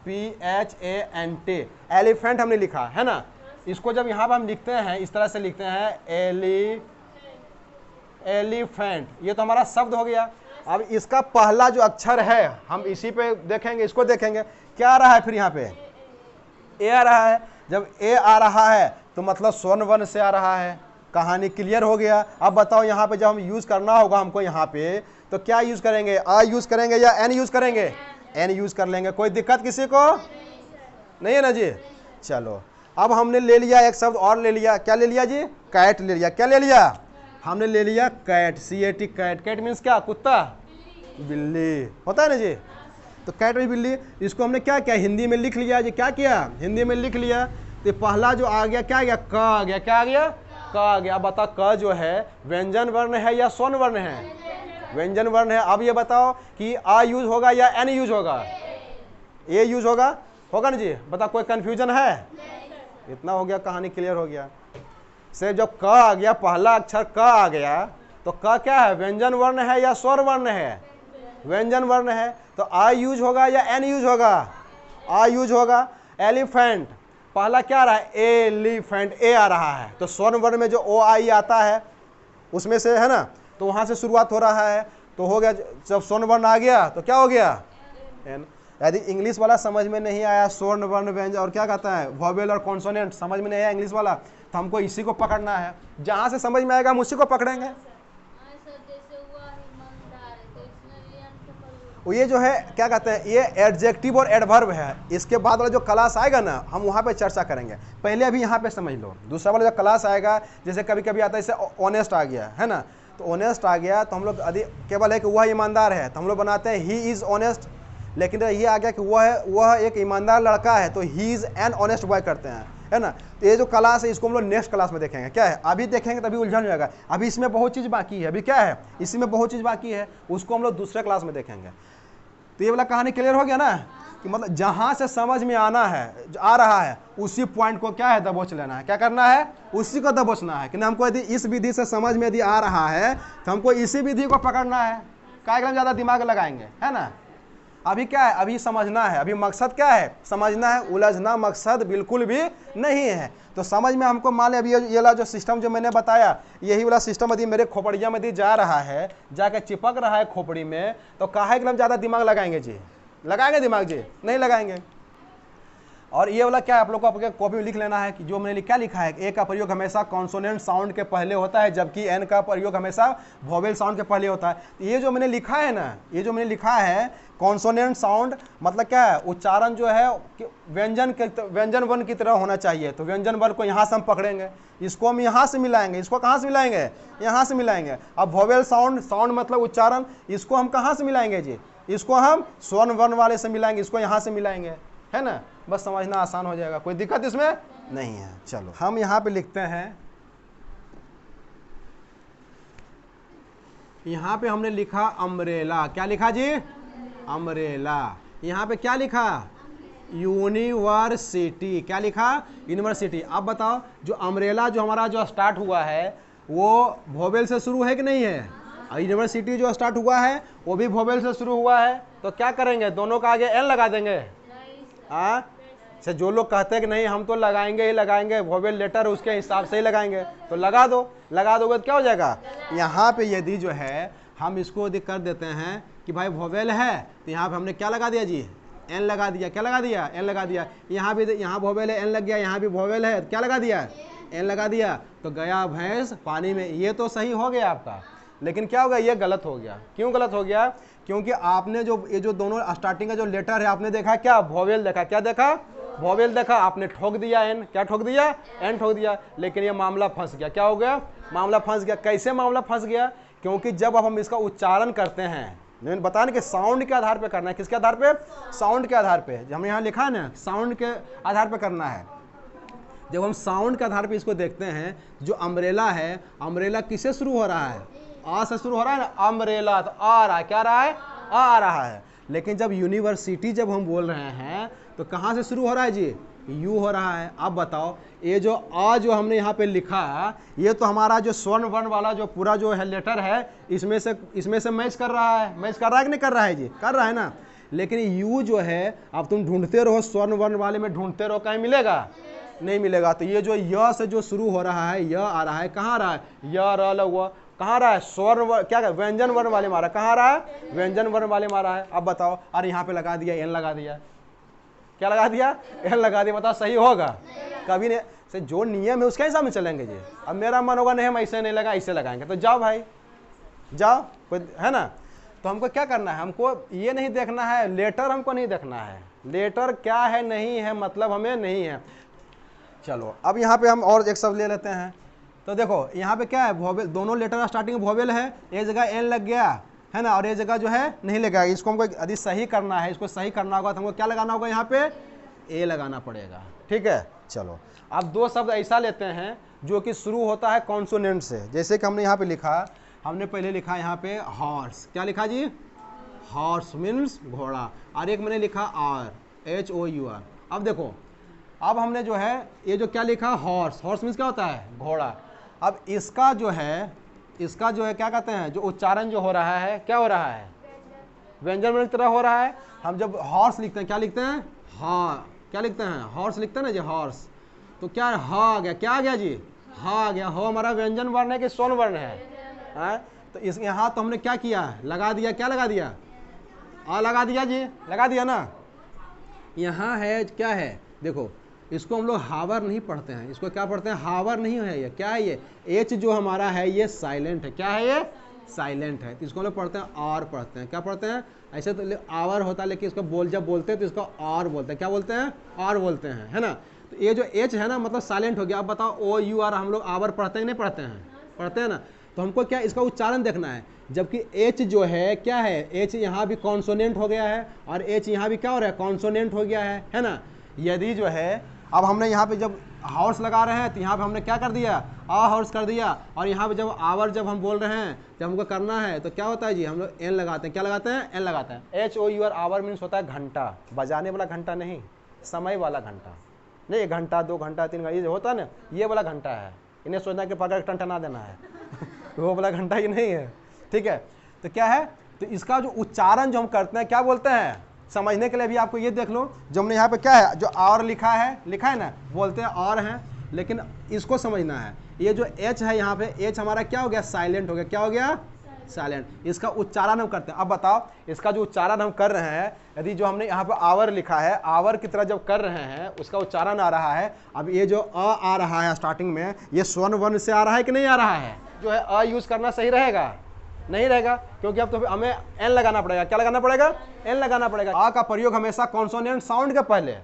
[SPEAKER 1] ELEPHANT, एलिफेंट हमने लिखा है ना। इसको जब यहाँ पे हम लिखते हैं इस तरह से लिखते हैं एलिफेंट, ये तो हमारा शब्द हो गया। अब इसका पहला जो अक्षर है हम इसी पे देखेंगे, इसको देखेंगे क्या आ रहा है। फिर यहाँ पे ए आ रहा है। जब ए आ रहा है तो मतलब स्वर्ण वर्ण से आ रहा है। कहानी क्लियर हो गया। अब बताओ यहाँ पे जब हम यूज करना होगा हमको यहाँ पे, तो क्या यूज करेंगे आ यूज करेंगे या एन यूज करेंगे। एन यूज कर लेंगे। कोई दिक्कत किसी को नहीं है ना जी। चलो अब हमने ले लिया एक शब्द और ले लिया। क्या ले लिया जी कैट ले लिया। क्या ले लिया हमने ले लिया cat, CAT cat. Cat means क्या कुत्ता बिल्ली होता है ना जी। तो कैट भी बिल्ली, इसको हमने क्या किया हिंदी में लिख लिया जी। क्या किया हिंदी में लिख लिया। तो पहला जो आ गया क्या आ गया क आ गया। क्या आ गया क आ गया। अब बता क जो है व्यंजन वर्ण है या स्वर्ण वर्ण है। व्यंजन वर्ण है। अब ये बताओ कि आ यूज होगा या एन यूज होगा। ए यूज होगा ना जी। बता कोई कंफ्यूजन है। इतना हो गया, कहानी क्लियर हो गया। से जब क आ गया, पहला अक्षर क आ गया, तो क क्या है व्यंजन वर्ण है या स्वर वर्ण है। व्यंजन वर्ण है। तो आ यूज होगा या एन यूज होगा। आ यूज होगा। एलिफेंट पहला क्या आ रहा है एलिफेंट, ए आ रहा है। तो स्वर्ण वर्ण में जो ओ आई आता है उसमें से है ना, तो वहां से शुरुआत हो रहा है। तो हो गया, जब स्वर्ण वर्ण आ गया तो क्या हो गया एन। यदि इंग्लिश वाला समझ में नहीं आया, स्वर्ण वर्ण व्यंजन और क्या कहता है वोवेल और कॉन्सोनेंट समझ में नहीं आया इंग्लिश वाला, तो हमको इसी को पकड़ना है। जहां से समझ में आएगा हम उसी को पकड़ेंगे। ये जो है क्या कहते हैं, ये एडजेक्टिव और एडवर्ब है। इसके बाद वाला जो क्लास आएगा ना हम वहाँ पे चर्चा करेंगे। पहले अभी यहाँ पे समझ लो। दूसरा वाला जो क्लास आएगा, जैसे कभी कभी आता है जैसे ऑनेस्ट आ गया है ना, तो ऑनेस्ट आ गया तो हम लोग केवल है कि वह ईमानदार है तो हम लोग बनाते हैं ही इज़ ऑनेस्ट। लेकिन ये आ गया कि वह एक ईमानदार लड़का है तो he is an honest boy करते हैं, है ना। तो ये जो क्लास है इसको हम लोग नेक्स्ट क्लास में देखेंगे। क्या है अभी देखेंगे तभी उलझन हो जाएगा। अभी इसमें बहुत चीज़ बाकी है। अभी क्या है इसी में बहुत चीज़ बाकी है, उसको हम लोग दूसरे क्लास में देखेंगे। तो ये वाला कहानी क्लियर हो गया ना, कि मतलब जहाँ से समझ में आना है आ रहा है उसी पॉइंट को क्या है दबोच लेना है। क्या करना है उसी को दबोचना है। कि हमको यदि इस विधि से समझ में यदि आ रहा है तो हमको इसी विधि को पकड़ना है। क्या एकदम ज़्यादा दिमाग लगाएंगे, है ना। अभी क्या है, अभी समझना है, अभी मकसद क्या है, समझना है, उलझना मकसद बिल्कुल भी नहीं है। तो समझ में हमको मान लें अभी ये वाला जो सिस्टम जो मैंने बताया, यही वाला सिस्टम यदि मेरे खोपड़िया में यदि जा रहा है, जाकर चिपक रहा है खोपड़ी में, तो काहे के लिए हम ज़्यादा दिमाग लगाएंगे जी, लगाएंगे दिमाग जी, नहीं लगाएंगे। और ये वाला क्या है, आप लोग को आपके कॉपी में लिख लेना है कि जो मैंने क्या लिखा है, ए का प्रयोग हमेशा कॉन्सोनेंट साउंड के पहले होता है, जबकि एन का प्रयोग हमेशा वोवेल साउंड के पहले होता है। ये जो मैंने लिखा है ना, ये जो मैंने लिखा है कॉन्सोनेंट साउंड, मतलब क्या है, उच्चारण जो है व्यंजन वर्ण की तरह होना चाहिए। तो व्यंजन वर्ण को यहाँ से हम पकड़ेंगे, इसको हम यहाँ से मिलाएंगे, इसको कहाँ से मिलाएंगे, यहाँ से मिलाएंगे। अब वोवेल साउंड, साउंड मतलब उच्चारण, इसको हम कहाँ से मिलाएंगे जी, इसको हम स्वर्ण वर्ण वाले से मिलाएंगे, इसको यहाँ से मिलाएंगे, है ना। बस समझना आसान हो जाएगा, कोई दिक्कत इसमें नहीं है। चलो हम यहाँ पे लिखते हैं, यहाँ पे हमने लिखा अम्ब्रेला, क्या लिखा जी, अम्ब्रेला। यहाँ पे क्या लिखा, यूनिवर्सिटी, क्या लिखा, यूनिवर्सिटी। अब बताओ जो अम्ब्रेला जो हमारा जो स्टार्ट हुआ है वो वोवेल से शुरू है कि नहीं है, और यूनिवर्सिटी जो स्टार्ट हुआ है वो भी वोवेल से शुरू हुआ है। तो क्या करेंगे, दोनों का आगे एन लगा देंगे। से जो लोग कहते हैं कि नहीं हम तो लगाएंगे ही लगाएंगे, वोवेल लेटर उसके हिसाब से ही लगाएंगे, तो लगा दो, लगा दोगे तो क्या हो जाएगा, यहाँ पे यदि जो है हम इसको यदि कर देते हैं कि भाई वोवेल है, तो यहाँ पे हमने क्या लगा दिया जी, एन लगा दिया, क्या लगा दिया, एन लगा दिया। यहाँ भी, यहाँ वोवेल है, एन लग गया, यहाँ भी वोवेल है, क्या लगा दिया, एन लगा दिया। तो गया भैंस पानी में, ये तो सही हो गया आपका, लेकिन क्या हो गया, ये गलत हो गया। क्यों गलत हो गया, क्योंकि आपने जो ये जो दोनों स्टार्टिंग का जो लेटर है आपने देखा क्या, वोवेल देखा, क्या देखा, वोवेल देखा, आपने ठोक दिया एन, क्या ठोक दिया, एन ठोक दिया। लेकिन ये मामला फंस गया, क्या हो गया, मामला फंस गया। कैसे मामला फंस गया, क्योंकि जब अब हम इसका उच्चारण करते हैं, मैंने बताया ना कि साउंड के आधार पे करना है, किसके आधार पे, साउंड के आधार पे। हमने यहाँ लिखा है ना साउंड के आधार पे करना है। जब हम साउंड के आधार पे इसको देखते हैं, जो अम्ब्रेला है, अम्ब्रेला किससे शुरू हो रहा है, आ से शुरू हो रहा है ना, अम्ब्रेला, तो आ रहा है, क्या रहा है, आ रहा है। लेकिन जब यूनिवर्सिटी जब हम बोल रहे हैं तो कहाँ से शुरू हो रहा है जी, यू हो रहा है। अब बताओ ये जो आ जो हमने यहाँ पे लिखा, ये तो हमारा जो स्वर्ण वर्ण वाला जो पूरा जो है लेटर है, इसमें से मैच कर रहा है, मैच कर रहा है कि नहीं कर रहा है जी, कर रहा है ना। लेकिन यू जो है अब तुम ढूंढते रहो, स्वर्ण वर्ण वाले में ढूंढते रहो, कहीं मिलेगा, नहीं मिलेगा। तो ये जो य से जो शुरू हो रहा है, य आ रहा है, कहाँ आ रहा है, य र ल व, कहाँ रहा है, स्वर्ण क्या व्यंजन वर्ण वाले मारा, कहाँ रहा है, व्यंजन वर्ण वाले मारा है। अब बताओ, अरे यहाँ पे लगा दिया, एन लगा दिया, क्या लगा दिया, एन लगा दिया, बताओ सही होगा, कभी नहीं। से जो नियम है उसके हिसाब में चलेंगे जी। अब मेरा मन होगा नहीं हम ऐसे नहीं लगा, ऐसे लगाएंगे, तो जाओ भाई जाओ, कोई है ना। तो हमको क्या करना है, हमको ये नहीं देखना है, लेटर हमको नहीं देखना है, लेटर क्या है नहीं है मतलब हमें नहीं है। चलो अब यहाँ पे हम और एक शब्द ले लेते हैं। तो देखो यहाँ पे क्या है, वोवेल, दोनों लेटर स्टार्टिंग वोवेल है, एक जगह एन लग गया है ना, और ये जगह जो है नहीं लगेगा। इसको हमको यदि सही करना है, इसको सही करना होगा तो हमको क्या लगाना होगा, यहाँ पे ए लगाना पड़ेगा, ठीक है। चलो अब दो शब्द ऐसा लेते हैं जो कि शुरू होता है कॉन्सोनेंट से, जैसे कि हमने यहाँ पे लिखा, हमने पहले लिखा यहाँ पे हॉर्स, क्या लिखा जी, हॉर्स मीन्स घोड़ा, और एक मैंने लिखा आर, HOUR। अब देखो, अब हमने जो है ये जो क्या लिखा, हॉर्स, हॉर्स मीन्स क्या होता है, घोड़ा। अब इसका जो है क्या कहते हैं, जो उच्चारण जो हो रहा है, क्या हो रहा है, व्यंजन वर्ण की तरह हो रहा है। हम जब हॉर्स लिखते हैं, क्या लिखते हैं, हाँ, क्या लिखते हैं, हॉर्स लिखते हैं ना जी, हॉर्स, तो क्या है, हा आ गया, क्या आ गया जी, हा आ गया। हो हमारा व्यंजन वर्ण है कि स्वर्ण वर्ण है, तो इस यहाँ तो हमने क्या किया, लगा दिया, क्या लगा दिया, आ लगा दिया जी, लगा दिया ना। यहाँ है क्या है, देखो इसको हम लोग हावर नहीं पढ़ते हैं, इसको क्या पढ़ते हैं, हावर नहीं है, ये क्या है, ये एच जो हमारा है ये साइलेंट है, क्या है ये, साइलेंट है। तो इसको हम लोग पढ़ते हैं आर पढ़ते हैं, क्या पढ़ते हैं, ऐसे तो आवर होता है, लेकिन इसको जब बोलते हैं तो इसको आर बोलते हैं, क्या बोलते हैं, आर बोलते हैं, है ना। तो ये जो एच है ना मतलब साइलेंट हो गया। अब बताओ OUR हम लोग आवर पढ़ते हैं नहीं पढ़ते हैं, पढ़ते हैं ना। तो हमको क्या इसका उच्चारण देखना है, जबकि एच जो है क्या है, एच यहाँ भी कॉन्सोनेंट हो गया है, और एच यहाँ भी क्या हो रहा है, कॉन्सोनेंट हो गया है ना। यदि जो है अब हमने यहाँ पे जब हॉर्स लगा रहे हैं तो यहाँ पे हमने क्या कर दिया, आ हॉर्स कर दिया, और यहाँ पे जब आवर जब हम बोल रहे हैं, जब हमको करना है तो क्या होता है जी, हम लोग एन लगाते हैं, क्या लगाते हैं, एन लगाते हैं। HOUR आवर मीन्स होता है घंटा, बजाने वाला घंटा नहीं, समय वाला घंटा नहीं, 1 घंटा 2 घंटा 3 घंटा ये होता है ना, ये वाला घंटा है। इन्हें सोचना कि पकड़ टंटना देना है वो वाला घंटा ही नहीं है, ठीक है। तो क्या है, तो इसका जो उच्चारण जो हम करते हैं क्या बोलते हैं, समझने के लिए भी आपको ये देख लो, जो हमने यहाँ पे क्या है, जो और लिखा है ना, बोलते हैं और है, लेकिन इसको समझना है। ये जो एच है यहाँ पे, एच हमारा क्या हो गया, साइलेंट हो गया। क्या हो गया, साइलेंट। इसका उच्चारण हम करते हैं। अब बताओ, इसका जो उच्चारण हम कर रहे हैं, यदि जो हमने यहाँ पे आवर लिखा है, आवर की तरह जब कर रहे हैं, उसका उच्चारण आ रहा है। अब ये जो आ रहा है स्टार्टिंग में, ये स्वर्ण वर्ण से आ रहा है कि नहीं आ रहा है? जो है अ यूज करना सही रहेगा? नहीं रहेगा, क्योंकि अब तो हमें एन लगाना पड़ेगा। क्या लगाना पड़ेगा? एन लगाना पड़ेगा। आ का प्रयोग हमेशा कॉन्सोनेंट साउंड के पहले,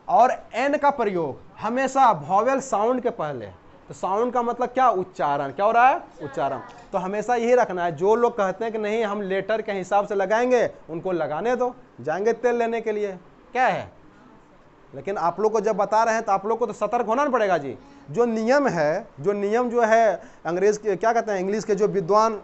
[SPEAKER 1] और एन का प्रयोग हमेशा वॉवेल साउंड के पहले। तो साउंड का मतलब क्या, उच्चारण। क्या हो रहा है, उच्चारण। तो हमेशा यही रखना है। जो लोग कहते हैं कि नहीं हम लेटर के हिसाब से लगाएंगे, उनको लगाने दो, जाएंगे तेल लेने के लिए, क्या है। लेकिन आप लोग को जब बता रहे हैं तो आप लोग को तो सतर्क होना पड़ेगा जी। जो नियम है, जो नियम जो है, अंग्रेज के क्या कहते हैं, इंग्लिश के जो विद्वान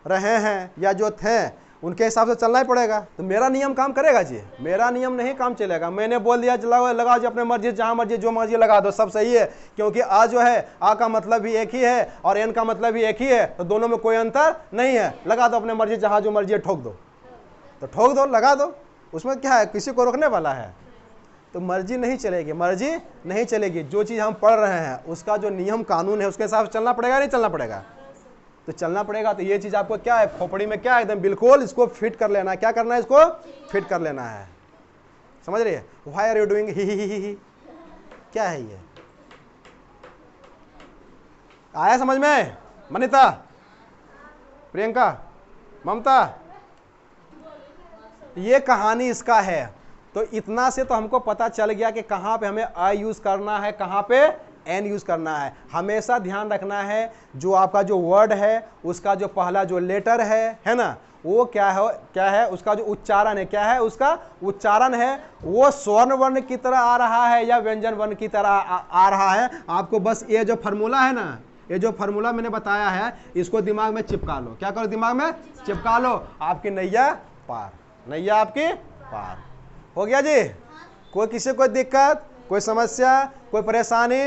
[SPEAKER 1] रहे हैं या जो थे, उनके हिसाब से चलना ही पड़ेगा। तो मेरा नियम काम करेगा जी? मेरा नियम नहीं काम चलेगा। मैंने बोल दिया लगाओ जी, अपने मर्जी, जहाँ मर्जी जो मर्जी लगा दो, सब सही है। क्योंकि आ जो है, आ का मतलब भी एक ही है और एन का मतलब भी एक ही है, तो दोनों में कोई अंतर नहीं है। लगा दो अपने मर्जी, जहाँ जो मर्जी ठोक दो, तो ठोक दो, लगा दो, उसमें क्या है, किसी को रोकने वाला है? तो मर्जी नहीं चलेगी, मर्जी नहीं चलेगी। जो चीज़ हम पढ़ रहे हैं उसका जो नियम कानून है, उसके हिसाब से चलना पड़ेगा, नहीं चलना पड़ेगा? तो चलना पड़ेगा। तो ये चीज़ आपको क्या है, खोपड़ी में क्या है, एकदम बिल्कुल इसको फिट कर लेना है। क्या करना है, इसको फिट कर लेना है। समझ रही है? Why are you doing he, क्या है ये? आया समझ में? मनीता, प्रियंका, ममता, ये कहानी इसका है। तो इतना से तो हमको पता चल गया कि कहाँ पे हमें आ यूज करना है, कहाँ पे एन यूज करना है। हमेशा ध्यान रखना है, जो आपका जो वर्ड है, उसका जो पहला जो लेटर है ना, वो क्या है, उसका जो उच्चारण है, क्या है, उसका उच्चारण है, वो स्वर्ण वर्ण की तरह आ रहा है या व्यंजन वर्ण की तरह आ रहा है। आपको बस ये जो फार्मूला है ना, ये जो फार्मूला मैंने बताया है, इसको दिमाग में चिपका लो। क्या करो, दिमाग में चिपका लो, आपकी नैया पार, नैया आपकी पार। हो गया जी? कोई किसी कोई दिक्कत, कोई समस्या, कोई परेशानी,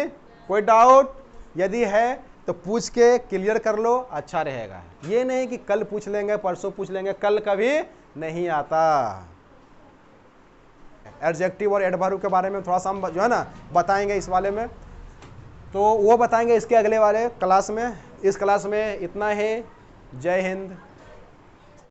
[SPEAKER 1] कोई डाउट यदि है तो पूछ के क्लियर कर लो, अच्छा रहेगा। ये नहीं कि कल पूछ लेंगे, परसों पूछ लेंगे, कल कभी नहीं आता। एडजेक्टिव और एडवर्ब के बारे में थोड़ा सा हम जो है ना बताएंगे इस वाले में, तो वो बताएंगे इसके अगले वाले क्लास में। इस क्लास में इतना ही। जय हिंद।